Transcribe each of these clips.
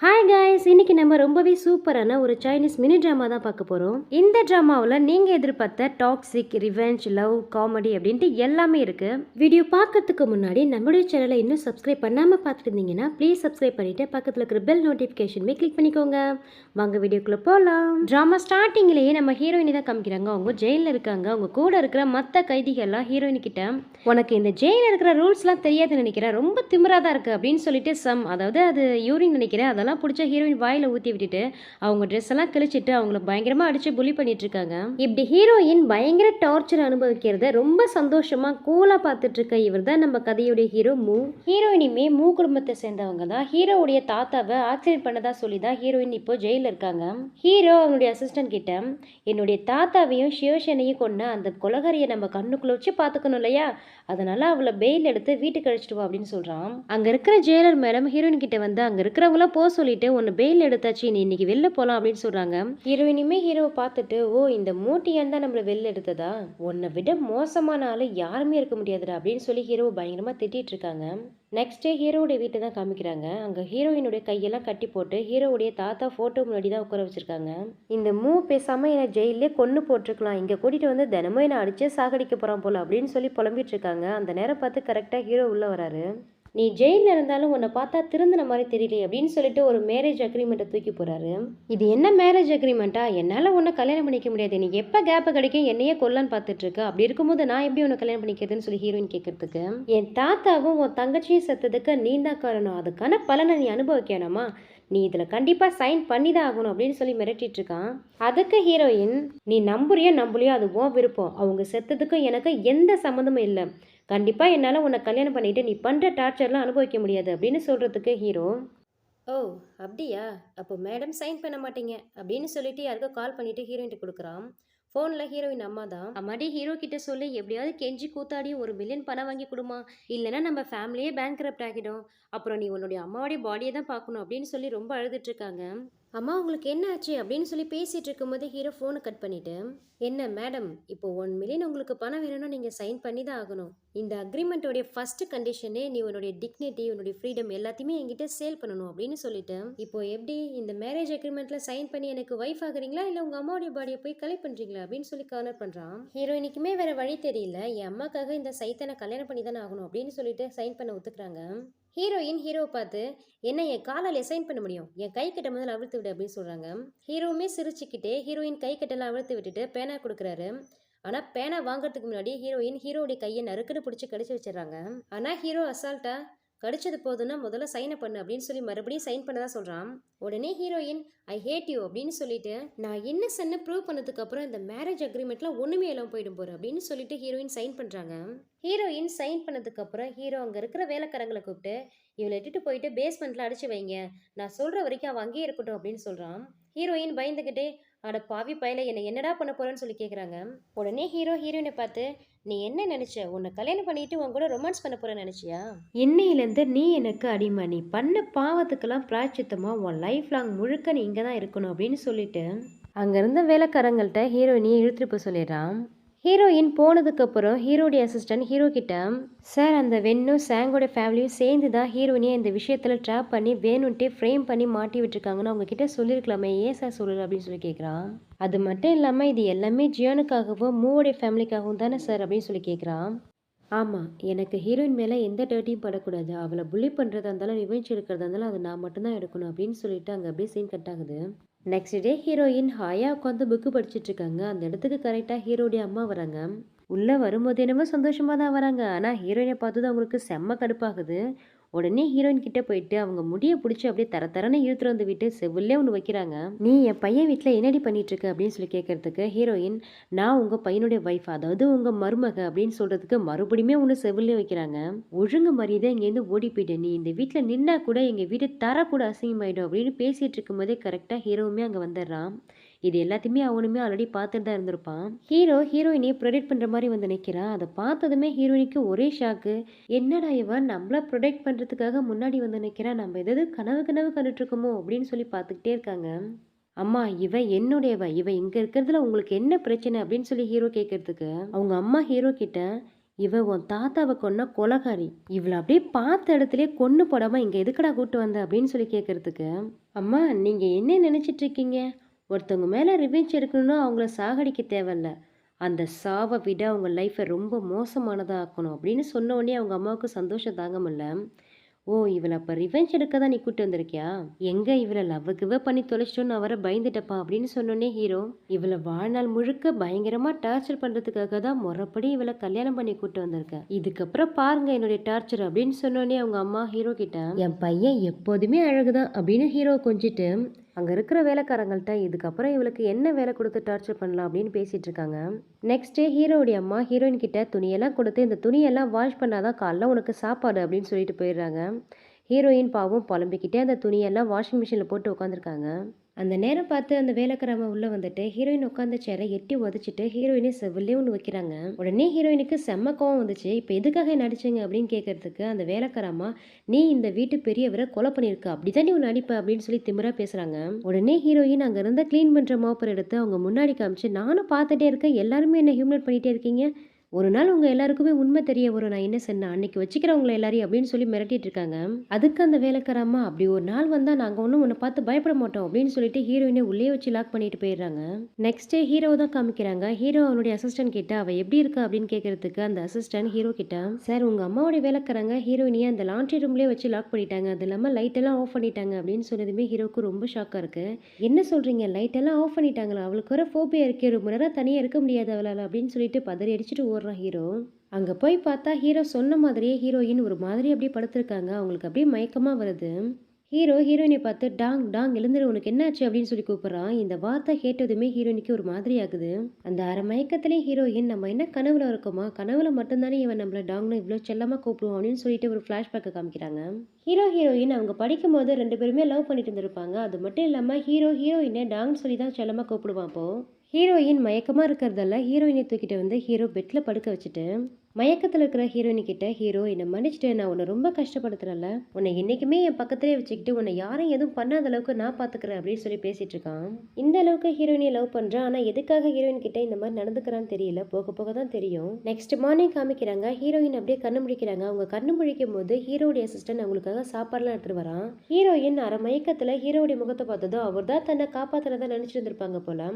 Hi guys, இன்னைக்கு நம்ம ரொம்பவே சூப்பரான ஒரு சைனீஸ் மினி ட்ராமா தான் பார்க்க போகிறோம். இந்த ட்ராமாவில் நீங்கள் எதிர்பார்த்த டாக்ஸிக், ரிவெஞ்ச், லவ், காமெடி அப்படின்ட்டு எல்லாமே இருக்கு. வீடியோ பார்க்கறதுக்கு முன்னாடி நம்மளுடைய சேனலை இன்னும் சப்ஸ்கிரைப் பண்ணாமல் பார்த்துட்டு இருந்தீங்கன்னா ப்ளீஸ் சப்ஸ்கிரைப் பண்ணிட்டு பக்கத்தில் இருக்கிற பெல் நோட்டிஃபிகேஷனுமே கிளிக் பண்ணிக்கோங்க. வாங்க வீடியோக்குள்ளே போகலாம். ட்ராமா ஸ்டார்டிங்லேயே நம்ம ஹீரோயினி தான் காமிக்கிறாங்க. அவங்க ஜெயிலில் இருக்காங்க. அவங்க கூட இருக்கிற மற்ற கைதிகள்லாம் ஹீரோயினி கிட்ட உனக்கு இந்த ஜெயிலில் இருக்கிற ரூல்ஸ்லாம் தெரியாதுன்னு நினைக்கிறேன், ரொம்ப திமிராக தான் இருக்குது அப்படின்னு சொல்லிட்டு அதாவது அது யூரின் நினைக்கிறேன், அதெல்லாம் பிடிச்ச ஹீரோயின் வாயில் ஊற்றி விட்டுட்டு அவங்க ட்ரெஸ் எல்லாம் கிழிச்சிட்டு அவங்கள பயங்கரமாக அடித்து புலி பண்ணிட்டு இருக்காங்க. இப்படி ஹீரோயின் பயங்கர டார்ச்சர் அனுபவிக்கிறத ரொம்ப சந்தோஷமாக கூலாக பார்த்துட்டு இருக்க இவர் தான் நம்ம கதையுடைய ஹீரோ மூ. ஹீரோயினுமே மூ குடும்பத்தை சேர்ந்தவங்க தான். ஹீரோவுடைய தாத்தாவை ஆக்சிடென்ட் பண்ணதா சொல்லி தான் ஹீரோயின் இப்போ ஜெயிலில் இருக்காங்க. ஹீரோ அவனுடைய அசிஸ்டன்ட் கிட்ட என்னுடைய தாத்தாவையும் சிவசேனையும் கொண்ட அந்த கொலகாரியை நம்ம கண்ணுக்குள்ள வச்சு பார்த்துக்கணும் இல்லையா, அதனால அவளை பெயில் எடுத்து வீட்டுக்கு அழைச்சிட்டு வா அப்படின்னு சொல்றான். அங்க இருக்கிற ஜெயிலர் மேடம் ஹீரோயின் கிட்ட வந்து அங்க இருக்கிறவங்கள போக சொல்லிட்டு உன்னை பெயில் எடுத்தாச்சு, நீ இன்னைக்கு வெளில போலாம் அப்படின்னு சொல்றாங்க. ஹீரோயினுமே ஹீரோவை பார்த்துட்டு ஓ இந்த மூட்டியான் தான் நம்மள வெளில எடுத்ததா, உன்னை விட மோசமான ஆளு யாருமே இருக்க முடியாதுடா அப்படின்னு சொல்லி ஹீரோவை பயங்கரமா திட்டிட்டு இருக்காங்க. நெக்ஸ்ட் டே ஹீரோவுடைய வீட்டை தான் காமிக்கிறாங்க. அங்கே ஹீரோயினுடைய கையெல்லாம் கட்டி போட்டு ஹீரோவுடைய தாத்தா ஃபோட்டோ முன்னாடி தான் உட்கார வச்சிருக்காங்க. இந்த மூ பேசாமல் என்னை ஜெயிலே கொன்று போட்டிருக்கலாம், இங்கே கூட்டிகிட்டு வந்து தினமும் என்னை அடிச்சே சாகடிக்க போகிறான் போல அப்படின்னு சொல்லி புலம்பிட்டு இருக்காங்க. அந்த நேரம் பார்த்து கரெக்டாக ஹீரோ உள்ளே வராரு. நீ ஜெயிலில் இருந்தாலும் உன்னை பார்த்தா திருந்தின மாதிரி தெரியல அப்படின்னு சொல்லிட்டு ஒரு மேரேஜ் அக்ரிமெண்ட்டை தூக்கி போகிறாரு. இது என்ன மேரேஜ் அக்ரிமெண்ட்டா, என்னால் உன்னை கல்யாணம் பண்ணிக்க முடியாது, நீ எப்போ கேப்பு கிடைக்கும் என்னையே கொல்லான்னு பார்த்துட்டு இருக்க, அப்படி இருக்கும்போது நான் எப்படி உன்னை கல்யாணம் பண்ணிக்கிறதுன்னு சொல்லி ஹீரோயின் கேட்கறதுக்கு, என் தாத்தாவும் உன் தங்கச்சியும் செத்ததுக்கு நீ தான் காரணம், அதுக்கான பலனை நீ அனுபவிக்கணுமா, நீ இதில் கண்டிப்பாக சைன் பண்ணி தான் ஆகணும் அப்படின்னு சொல்லி மிரட்டிட்டு இருக்கான். அதுக்கு ஹீரோயின் நீ நம்புறியோ நம்பலையோ அது உன் விருப்பம், அவங்க செத்ததுக்கும் எனக்கு எந்த சம்மந்தமும் இல்லை, கண்டிப்பாக என்னால் உன்னை கல்யாணம் பண்ணிட்டு நீ பண்ணுற டார்ச்சர்லாம் அனுபவிக்க முடியாது அப்படின்னு சொல்கிறதுக்கு ஹீரோ ஓ அப்படியா, அப்போ மேடம் சைன் பண்ண மாட்டீங்க அப்படின்னு சொல்லிட்டு யாருக்கோ கால் பண்ணிட்டு ஹீரோயின்ட்டு கொடுக்குறான். ஃபோனில் ஹீரோயின் அம்மா தான். அம்மாடி ஹீரோ கிட்ட சொல்லி எப்படியாவது கெஞ்சி கூத்தாடி 1 மில்லியன் பணம் வாங்கி கொடுமா, இல்லைன்னா நம்ம ஃபேமிலியே பேங்க்ரப்ட் ஆகிடும், அப்புறம் நீ உன்னுடைய அம்மாவுடைய பாடியை தான் பார்க்கணும் அப்படின்னு சொல்லி ரொம்ப அழுதுட்டு இருக்காங்க. அம்மா உங்களுக்கு என்ன ஆச்சு அப்படின்னு சொல்லி பேசிட்டு இருக்கும்போது ஹீரோ ஃபோனை கட் பண்ணிட்டு என்ன மேடம், இப்போ 1 மில்லியன் உங்களுக்கு பணம் வேணும்னா நீங்கள் சைன் பண்ணி தான் ஆகணும். இந்த அக்ரிமெண்ட்டோடைய ஃபர்ஸ்ட் கண்டிஷனே நீ உன்னுடைய டிக்னிட்டி உன்னுடைய ஃப்ரீடம் எல்லாத்தையுமே என்கிட்ட சேல் பண்ணணும் அப்படின்னு சொல்லிட்டு இப்போ எப்படி இந்த மேரேஜ் அக்ரிமெண்ட்ல சைன் பண்ணி எனக்கு ஒய்ஃப் ஆகுறீங்களா இல்லை உங்கள் அம்மாவுடைய பாடியை போய் கலெக்ட் பண்ணுறீங்களா அப்படின்னு சொல்லி கார்னர் பண்ணுறான். ஹீரோயினுக்குமே வேற வழி தெரியல, என் அம்மாக்காக இந்த சைத்தனை கல்யாணம் பண்ணி தானே ஆகணும் அப்படின்னு சொல்லிட்டு சைன் பண்ண ஒத்துக்கிறாங்க. ஹீரோயின் ஹீரோவை பார்த்து என்ன என் காலால் சைன் பண்ண முடியும், என் கை கட்ட முதல்ல அவிழ்த்து விடு அப்படின்னு சொல்கிறாங்க. ஹீரோவுமே சிரிச்சுக்கிட்டே ஹீரோயின் கை கட்டெல்லாம் அவிழ்த்து விட்டுட்டு பேனா கொடுக்குறாரு. ஆனால் பேனா வாங்குறதுக்கு முன்னாடி ஹீரோயின் ஹீரோடைய கையை நறுக்குன்னு பிடிச்சி கடிச்சு வச்சிடறாங்க. ஆனால் ஹீரோ அசால்ட்டா கடிச்சது போதுன்னா முதல்ல சைனை பண்ணு அப்படின்னு சொல்லி மறுபடியும் சைன் பண்ணதா சொல்கிறான். உடனே ஹீரோயின் ஐ ஹேட் யூ அப்படின்னு சொல்லிட்டு நான் இன்னசென்ட்னு ப்ரூவ் பண்ணதுக்கு அப்புறம் இந்த மேரேஜ் அக்ரிமெண்ட்ல ஒண்ணுமே எல்லாம் போயிடும் போற அப்படின்னு சொல்லிட்டு ஹீரோயின் சைன் பண்றாங்க. ஹீரோயின் சைன் பண்ணதுக்கு அப்புறம் ஹீரோ அங்க இருக்கிற வேலைக்காரங்களை கூப்பிட்டு இவளை இட்டுட்டு போயிட்டு பேஸ்மெண்ட்ல அடிச்சு வைங்க, நான் சொல்ற வரைக்கும் அவன் அங்கேயே இருக்கட்டும் அப்படின்னு சொல்றான். ஹீரோயின் பயந்துகிட்டே அட பாவி பயல என்னை என்னடா பண்ண போறேன்னு சொல்லி கேட்குறாங்க. உடனே ஹீரோ ஹீரோயினை பார்த்து நீ என்ன நினைச்ச, உன்னை கல்யாணம் பண்ணிட்டு உன் கூட ரொமான்ஸ் பண்ண போறேன்னு நினைச்சியா, இன்னையிலேருந்து நீ எனக்கு அடிமை, நீ பண்ண பாவத்துக்கெல்லாம் பிராய்ச்சித்தமா உன் லைஃப் லாங் முழுக்க நீ இங்கே தான் இருக்கணும் அப்படின்னு சொல்லிட்டு அங்கேருந்த வேலைக்காரங்கள்ட்ட ஹீரோயினியை இழுத்துட்டு போய் சொல்லிடுறான். ஹீரோயின் போனதுக்கப்புறம் ஹீரோடைய அசிஸ்டன்ட் ஹீரோ கிட்ட சார் அந்த வெண்ணும் சாங்கோட ஃபேமிலியும் சேர்ந்து தான் ஹீரோயினியை இந்த விஷயத்தில் ட்ராப் பண்ணி வேணுன்ட்டே ஃப்ரேம் பண்ணி மாட்டி விட்டுருக்காங்கன்னு அவங்க கிட்ட சொல்லியிருக்கலாமே, ஏன் சார் சொல்லல அப்படின்னு சொல்லி கேட்குறான். அது மட்டும் இல்லாமல் இது எல்லாமே ஜியானுக்காகவும் மூவோடைய ஃபேமிலிக்காகவும் தானே சார் அப்படின்னு சொல்லி கேட்குறான். ஆமாம், எனக்கு ஹீரோயின் மேலே எந்த டர்ட்டியும் படக்கூடாது, அவளை புள்ளி பண்ணுறதா இருந்தாலும் ரிவெஞ்ச் எடுக்கிறதா இருந்தாலும் அது நான் மட்டும்தான் எடுக்கணும் அப்படின்னு சொல்லிட்டு அங்கே அப்படியே சீன் கட் ஆகுது. நெக்ஸ்ட் டே ஹீரோயின் ஹாயா உட்காந்து புக்கு படிச்சுட்டு இருக்காங்க. அந்த இடத்துக்கு கரெக்டாக ஹீரோடைய அம்மா வராங்க. உள்ளே வரும்போது என்னமோ சந்தோஷமாக தான் வராங்க, ஆனால் ஹீரோயினை பார்த்தது அவங்களுக்கு செம்ம கடுப்பாகுது. உடனே ஹீரோயின் கிட்ட போயிட்டு அவங்க முடியை பிடிச்சி அப்படியே தரன்னு இழுத்துட்டு வந்து விட்டு செவிலே ஒன்று வைக்கிறாங்க. நீ என் பையன் வீட்டில் என்னடி பண்ணிட்டு இருக்க அப்படின்னு சொல்லி கேட்கறதுக்கு ஹீரோயின் நான் உங்கள் பையனுடைய ஒய்ஃப், அதாவது உங்கள் மருமக அப்படின்னு சொல்கிறதுக்கு மறுபடியுமே ஒன்று செவிலே வைக்கிறாங்க. ஒழுங்கு மரியாதை இங்கேருந்து ஓடி போயிட்டு நீ இந்த வீட்டில் நின்னா கூட எங்கள் வீட்டை தரக்கூட அசிங்கமாயிடும் அப்படின்னு பேசிகிட்டு இருக்கும்போதே கரெக்டாக ஹீரோவுமே அங்கே வந்துடுறான். இது எல்லாத்தையுமே அவனுமே ஆல்ரெடி பார்த்துட்டு தான் இருந்திருப்பான். ஹீரோயினையே ப்ரொடெக்ட் பண்ணுற மாதிரி வந்து நிற்கிறான். அதை பார்த்ததுமே ஹீரோயினுக்கு ஒரே ஷாக்கு, என்னடா இவன் நம்மள ப்ரொடெக்ட் பண்ணுறதுக்காக முன்னாடி வந்து நிற்கிறான், நம்ம எதாவது கனவு கண்டுட்டு இருக்கோமோ அப்படின்னு சொல்லி பார்த்துக்கிட்டே இருக்காங்க. அம்மா இவ என்னுடையவ, இவ இங்கே இருக்கிறதுல உங்களுக்கு என்ன பிரச்சனை அப்படின்னு சொல்லி ஹீரோ கேட்கறதுக்கு அவங்க அம்மா ஹீரோ கிட்ட இவ உன் தாத்தாவை கொன்ன கொலகாரி, இவளை அப்படியே பார்த்த இடத்துலயே கொன்னு போடாம இங்க எதுக்குடா கூட்டு வந்த அப்படின்னு சொல்லி கேட்கறதுக்கு, அம்மா நீங்க என்ன நினைச்சிட்டு இருக்கீங்க, ஒருத்தவங்க மேல ரிவெஞ்ச் எடுக்கணும்னா அவங்கள சாகடிக்க தேவையில்ல, அந்த சாவை விட அவங்க லைஃப்பை ரொம்ப மோசமானதா ஆக்கணும் அப்படின்னு சொன்ன உடனே அவங்க அம்மாவுக்கு சந்தோஷம் தாங்க முடியல. ஓ! இவள அப்ப ரிவெஞ்ச் எடுக்க தான் நீ கூட்டு வந்திருக்கியா? எங்க இவள லவ் கிவ் பண்ணி தொலைச்சிட்டோன்னு நான் வேற பயந்துட்டப்பா அப்படின்னு சொன்னோனே ஹீரோ, இவள வாழ்நாள் முழுக்க பயங்கரமா டார்ச்சர் பண்றதுக்காக தான் மொறப்படி இவள கல்யாணம் பண்ணி கூட்டு வந்திருக்கேன். இதுக்கப்புறம் பாருங்க என்னுடைய டார்ச்சர் அப்படின்னு சொன்னோனே அவங்க அம்மா ஹீரோ கிட்ட, என் பையன் எப்போதுமே அழகுதான் அப்படின்னு ஹீரோ கொஞ்சிட்டு அங்க இருக்கிற வேலைக்காரங்கள்ட்ட இதுக்கப்புறம் இவளுக்கு என்ன வேலை கொடுத்து டார்ச்சர் பண்ணலாம் அப்படின்னு பேசிட்டு இருக்காங்க. நெக்ஸ்ட் டே ஹீரோடைய அம்மா ஹீரோயின் கிட்ட துணியெல்லாம் கொடுத்து இந்த துணியெல்லாம் வாஷ் பண்ணாதான் காலைல உனக்கு சாப்பாடு அப்படின்னு சொல்லிட்டு போயிடுறாங்க. ஹீரோயின் பாவம் புலம்பிக்கிட்டே அந்த துணியெல்லாம் வாஷிங் மிஷினில் போட்டு உட்காந்துருக்காங்க. அந்த நேரம் பார்த்து அந்த வேலைக்காரம்மா உள்ள வந்துட்டு ஹீரோயின் உட்காந்த சேரை எட்டி உதச்சிட்டு ஹீரோயினை செவிலே ஒன்று வைக்கிறாங்க. உடனே ஹீரோயினுக்கு செம்ம கோவம் வந்துச்சு. இப்போ எதுக்காக நடிச்சீங்க அப்படின்னு கேட்கறதுக்கு அந்த வேலைக்காரம்மா, நீ இந்த வீட்டு பெரியவரை கொலை பண்ணியிருக்க, அப்படிதான் நீ ஒன்று நடிப்ப அப்படின்னு சொல்லி திமிரா பேசுறாங்க. உடனே ஹீரோயின் அங்க இருந்த கிளீன் பண்ற மாப்பர் எடுத்து அவங்க முன்னாடி காமிச்சு, நானும் பார்த்துட்டே இருக்கேன், எல்லாருமே என்ன ஹியூமிலேட் பண்ணிட்டே இருக்கீங்க, ஒரு நாள் உங்க எல்லாருக்குமே உண்மை தெரிய வரும், நான் என்ன சொன்னேன் அன்னைக்கு வச்சுக்கிறவங்களை எல்லாரையும் அப்படின்னு சொல்லி மிரட்டிட்டு இருக்காங்க. அதுக்கு அந்த வேலைக்காரம்மா, அப்படி ஒரு நாள் வந்தா நாங்க ஒன்றும் உன்னை பார்த்து பயப்பட மாட்டோம் அப்படின்னு சொல்லிட்டு ஹீரோயினை உள்ளே வச்சு லாக் பண்ணிட்டு போயிடுறாங்க. நெக்ஸ்ட் டே ஹீரோ தான் காமிக்கிறாங்க. ஹீரோ அவனுடைய அசிஸ்டன்ட் கிட்ட அவ எப்படி இருக்கா அப்படின்னு கேட்கறதுக்கு அந்த அசிஸ்டன்ட் ஹீரோ கிட்ட, சார் உங்க அம்மாவுடைய வேலைக்காரங்க ஹீரோயினியை அந்த லாண்ட்ரி ரூம்லேயே வச்சு லாக் பண்ணிட்டாங்க, அது இல்லாமல் லைட் எல்லாம் ஆஃப் பண்ணிட்டாங்க அப்படின்னு சொன்னதுமே ஹீரோக்கு ரொம்ப ஷாக்கா இருக்கு. என்ன சொல்றீங்க, லைட் எல்லாம் ஆஃப் பண்ணிட்டாங்களா, அவளுக்கு வர ஃபோபியா இருக்கே, ரொம்ப நேரம் தனியாக இருக்க முடியாது அவளால் அப்படின்னு சொல்லிட்டு பதறி அடிச்சுட்டு ஓடுறான் ஹீரோ. அங்க போய் பார்த்தா ஹீரோ சொன்ன மாதிரியே ஹீரோயின் ஒரு மாதிரி அப்படியே படுத்திருக்காங்க. அவங்களுக்கு அப்படியே மயக்கமா வருது. ஹீரோ ஹீரோயினை பார்த்து டாங் டாங் எழுந்துரு, உனக்கு என்னாச்சு அப்படின்னு சொல்லி கூப்பிடுறான். இந்த வார்த்தை கேட்டதுமே ஹீரோயினுக்கு ஒரு மாதிரி ஆகுது. அந்த அரை மயக்கத்திலே ஹீரோயின், நம்ம என்ன கனவுல இருக்கோமா, கனவுல மட்டும்தானே இவன் நம்மள டாங்னு இவ்வளோ செல்லமா கூப்பிடுவோம் அப்படின்னு சொல்லிட்டு ஒரு ஃபிளாஷ்பேக்கை காமிக்கிறாங்க. ஹீரோ ஹீரோயின் அவங்க படிக்கும் போது 2 பேருமே லவ் பண்ணிட்டு இருந்திருப்பாங்க. அது மட்டும் இல்லாம ஹீரோ ஹீரோயினை டாங்னு சொல்லி தான் செல்லமா கூப்பிடுவான். அப்போ ஹீரோயின் மயக்கமா இருக்கிறதால ஹீரோயினை தூக்கிட்டு வந்து ஹீரோ பெட்ல படுக்க வச்சுட்டு மயக்கத்தில் இருக்கிற ஹீரோயினி கிட்ட, ஹீரோ என்னை மன்னிச்சிட்டு, நான் உன்னை ரொம்ப கஷ்டப்படுத்துறேன்ல, உன்னை என்னைக்குமே என் பக்கத்திலே வச்சுக்கிட்டு உன்னை யாரும் எதுவும் பண்ணாத அளவுக்கு நான் பார்த்துக்கிறேன் அப்படின்னு சொல்லி பேசிட்டு இருக்கான். இந்த அளவுக்கு ஹீரோயினை லவ் பண்றான். ஆனால் எதுக்காக ஹீரோயின் கிட்ட இந்த மாதிரி நடந்துக்கிறான்னு தெரியல, போக போக தான் தெரியும். நெக்ஸ்ட் மார்னிங் காமிக்கிறாங்க. ஹீரோயின் அப்படியே கண்ணு முழிக்கிறாங்க. அவங்க கண்ணு முழிக்கும் போது ஹீரோடைய அசிஸ்டன்ட் அவங்களுக்காக சாப்பாடுலாம் எடுத்துட்டு வரான். ஹீரோயின் அரை மயக்கத்தில் ஹீரோடைய முகத்தை பார்த்ததும் அவர் தான் தன்னை காப்பாற்றுறதா நினைச்சிட்டு இருந்திருப்பாங்க போல.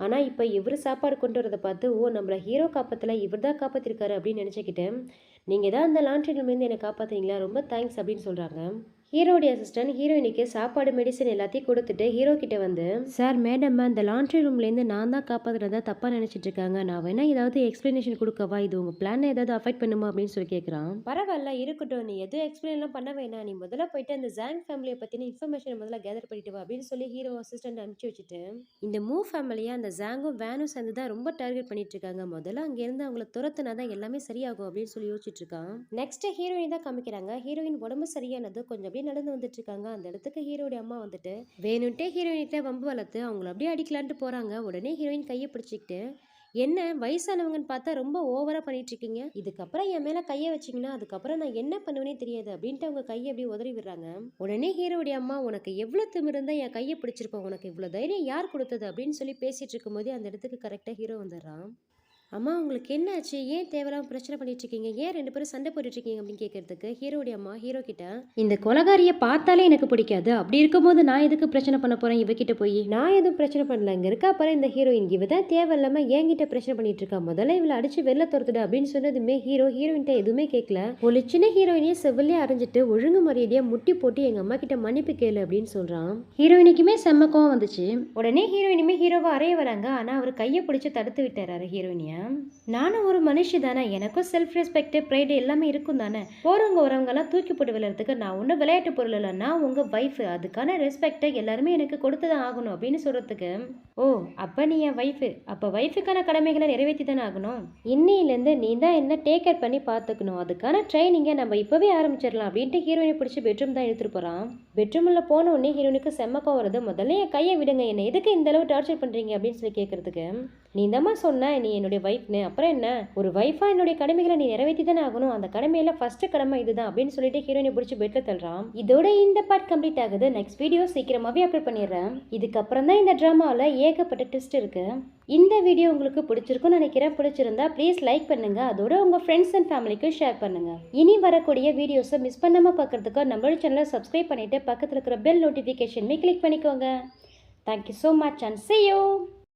ஆனால் இப்போ இவர் சாப்பாடு கொண்டு வரதை பார்த்து, ஓ நம்மளை ஹீரோ காப்பாற்றல, இவர் தான் காப்பாற்றிருக்காரு அப்படின்னு நினச்சிக்கிட்டேன், நீங்கள் தான் அந்த லாண்ட்ரி ரூம்லேருந்து என்னை காப்பாற்றுறீங்களா, ரொம்ப தேங்க்ஸ் அப்படின்னு சொல்கிறாங்க. ஹீரோடைய அசிஸ்டன்ட் ஹீரோயினுக்கு சாப்பாடு மெடிசன் எல்லாத்தையும் கொடுத்துட்டு ஹீரோ கிட்ட வந்து, சார் மேடம் அந்த லாண்ட்ரி ரூம்லேருந்து நான் தான் காப்பாற்றுறதா தப்பாக நினச்சிட்டு இருக்காங்க, நான் வேணா ஏதாவது எக்ஸ்பிளனேஷன் கொடுக்கவா, இது உங்கள் பிளானை ஏதாவது அஃபெக்ட் பண்ணுமா அப்படின்னு சொல்லி கேட்குறான். பரவாயில்ல இருக்கட்டும், நீ எதுவும் எக்ஸ்பிளைன்லாம் பண்ண வேணாம், நீ முதல்ல போயிட்டு அந்த ஜாங் ஃபேமிலியை பற்றின இன்ஃபர்மேஷன் முதல்ல கேதர் பண்ணிட்டு வா அப்படின்னு சொல்லி ஹீரோ அசிஸ்டன்ட் அனுப்பிச்சு வச்சுட்டு, இந்த மூ ஃபேமிலியை அந்த ஜாங்கும் வேனும் சேர்ந்து தான் ரொம்ப டார்கெட் பண்ணிட்டு இருக்காங்க, முதல்ல அங்கேருந்து அவங்கள துரத்துனா தான் எல்லாமே சரியாகும் அப்படின்னு சொல்லி யோசிச்சுட்டு இருக்கான். நெக்ஸ்ட் ஹீரோயின் தான் காமிக்கிறாங்க. ஹீரோயின் உடம்பு சரியானது கொஞ்சம் நடந்து வந்துட்டு இருக்காங்க. அந்த இடத்துக்கு ஹீரோடைய அம்மா வந்துட்டு வேணும்ட்டே ஹீரோயின்கிட்ட வம்பு வளர்த்து அவங்கள அப்படியே அடிக்கலான்ட்டு போறாங்க. உடனே ஹீரோயின் கையை பிடிச்சிக்கிட்டு, என்ன வயசானவங்கன்னு பார்த்தா ரொம்ப ஓவரா பண்ணிட்டு இருக்கீங்க, இதுக்கப்புறம் என் மேல கையை வச்சிங்கன்னா அதுக்கப்புறம் நான் என்ன பண்ணுவேனே தெரியாது அப்படின்ட்டு அவங்க கையை அப்படியே உதறி விடுறாங்க. உடனே ஹீரோடைய அம்மா, உனக்கு எவ்வளவு திமிருந்தா என் கையை பிடிச்சிருப்போம், உனக்கு இவ்வளவு தைரியம் யார் கொடுத்தது அப்படின்னு சொல்லி பேசிட்டு இருக்கும் போது அந்த இடத்துக்கு கரெக்டா ஹீரோ வந்துடுறான். அம்மா உங்களுக்கு என்ன ஆச்சு, ஏன் தேவையில்லாம பிரச்சனை பண்ணிட்டு இருக்கீங்க, ஏன் 2 பேரும் சண்டை போட்டுட்டு இருக்கீங்க அப்படின்னு கேட்கறதுக்கு ஹீரோடைய அம்மா ஹீரோ கிட்ட, இந்த கொலகாரியை பார்த்தாலே எனக்கு பிடிக்காது, அப்படி இருக்கும்போது நான் எதுக்கு பிரச்சனை பண்ண போறேன் இவகிட்ட போய், நான் எதுவும் பிரச்சனை பண்ணல, இங்க இருக்கா பாரு இந்த ஹீரோயின், இவ தான் தேவையில்லாம என்கிட்ட பிரச்சனை பண்ணிட்டு இருக்கா, முதல்ல இவளை அடிச்சு வெளில துரத்துடு அப்படின்னு சொன்னதுமே ஹீரோ ஹீரோயின்ட்ட எதுவுமே கேட்கல. ஒரு சின்ன ஹீரோயினையே செவ்விலே அரைஞ்சிட்டு ஒழுங்கு மரியாதையா முட்டி போட்டு எங்க அம்மா கிட்ட மன்னிப்பு கேளு அப்படின்னு சொல்றான். ஹீரோயினுக்குமே செம்ம கோவம் வந்துச்சு. உடனே ஹீரோயினுமே ஹீரோவை அறைய வராங்க. ஆனா அவர் கையை பிடிச்சு தடுத்து விட்டாரு ஹீரோயினியா. நானும் ஒரு மனுஷி தானே, எனக்கும் செல்ஃப் ரெஸ்பெக்ட் ப்ரைடு எல்லாமே இருக்கும் தானே, போறவங்க வரவங்க எல்லாம் தூக்கி போட்டு விளையாடுறதுக்கு நான் ஒன்றும் விளையாட்டு பொருள் இல்லை, நான் உங்க வைஃப், அதுக்கான ரெஸ்பெக்டை எல்லாருமே எனக்கு கொடுத்துதான் ஆகணும் அப்படின்னு சொல்றதுக்கு, ஓ அப்ப நீ என் வைஃபு, அப்ப வைஃபுக்கான கடமைகளை நிறைவேற்றி தானே ஆகணும், இன்னிலேருந்து நீ தான் என்ன டேக் கேர் பண்ணி பார்த்துக்கணும், அதுக்கான ட்ரைனிங்கை நம்ம இப்பவே ஆரம்பிச்சிடலாம் அப்படின்ட்டு ஹீரோயினை பிடிச்சி பெட்ரூம் தான் எடுத்துட்டு போறான். பெட்ரூம்ல போன உடனே ஹீரோனுக்கு செம்மக்கம் வருது. முதல்ல என் கையை விடுங்க, என்ன எதுக்கு இந்த அளவு டார்ச்சர் பண்றீங்க அப்படின்னு சொல்லி கேட்கறதுக்கு, நீ இந்தம்மா சொன்ன நீ என்னுடைய வைஃப்னு, அப்புறம் என்ன, ஒரு வைஃபா என்னுடைய கடமைகளை நீ நிறைவேற்றி தானே ஆகணும், அந்த கடமையில ஃபர்ஸ்ட் கடமை இதுதான் அப்படின்னு சொல்லிட்டு ஹீரோயினை பிடிச்சி பெட்ல தள்ளுறான். இதோட இந்த பார்ட் கம்ப்ளீட் ஆகுது. நெக்ஸ்ட் வீடியோ சீக்கிரமாவே அப்லோட் பண்ணிடுறேன். இதுக்கப்புறம் தான் இந்த டிராமாவில் ஏகப்பட்ட ட்விஸ்ட் இருக்கு. இந்த வீடியோ உங்களுக்கு பிடிச்சிருக்கும்னு நினைக்கிறேன். பிடிச்சிருந்தா ப்ளீஸ் லைக் பண்ணுங்க, அதோட உங்க ஃப்ரெண்ட்ஸ் அண்ட் ஃபேமிலிக்கு ஷேர் பண்ணுங்க. இனி வரக்கூடிய வீடியோஸை மிஸ் பண்ணாம பார்க்கறதுக்கு நம்மளோட சேனலை சப்ஸ்கிரைப் பண்ணிட்டு பக்கத்தில் இருக்கிற பெல் நோட்டிஃபிகேஷன் கிளிக் பண்ணிக்கோங்க. Thank you so much and see you.